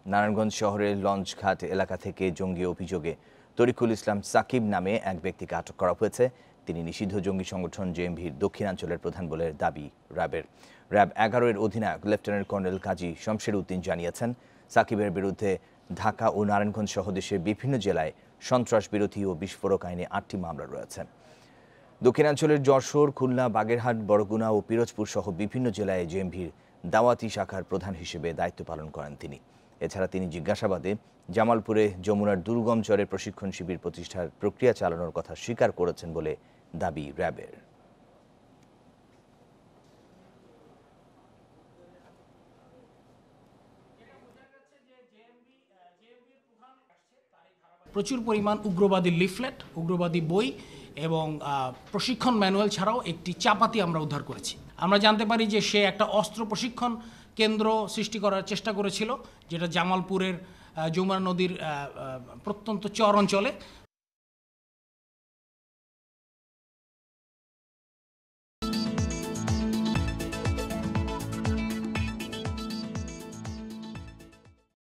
নারায়ণগঞ্জ শহরের লঞ্চঘাট এলাকা থেকে জঙ্গি অভিযোগে তরিকুল ইসলাম সাকিব নামে এক ব্যক্তিকে আটক করা হয়েছে। তিনি নিষিদ্ধ জঙ্গি সংগঠন জেএমভির দক্ষিণাঞ্চলের প্রধান বলে দাবি র্যাবের। র্যাব 11 এর অধিনায়ক লেফটেন্যান্ট কর্নেল কাজী শমশের উদ্দিন জানিয়েছেন, সাকিবের বিরুদ্ধে ঢাকা ও নারায়ণগঞ্জ সহ দেশের বিভিন্ন জেলায় সন্ত্রাস বিরোধী ও বিস্ফোরক আইনে 8টি মামলা রয়েছে। দক্ষিণাঞ্চলের যশোর, খুলনা, বাগেরহাট, বরগুনা ও পিরোজপুর সহ বিভিন্ন জেলায় জেএমভির দাওয়াতি শাখার প্রধান হিসেবে দায়িত্ব পালন করেন তিনি। এছাড়া তিনি জিজ্ঞাসাবাদে জামালপুরে যমুনার দুর্গম চরে প্রশিক্ষণ শিবির প্রতিষ্ঠার প্রক্রিয়া চালানোর কথা স্বীকার করেছেন বলে দাবি র্যাবের। প্রচুর পরিমাণ উগ্রবাদী লিফলেট, উগ্রবাদী বই এবং প্রশিক্ষণ ম্যানুয়াল ছাড়াও একটি চাপাতি আমরা উদ্ধার করেছি। আমরা জানতে পারি যে সে একটা অস্ত্র প্রশিক্ষণ কেন্দ্র সৃষ্টি করার চেষ্টা করেছিল, যেটা জামালপুরের যমুনা নদীর প্রত্যন্ত চর অঞ্চলে।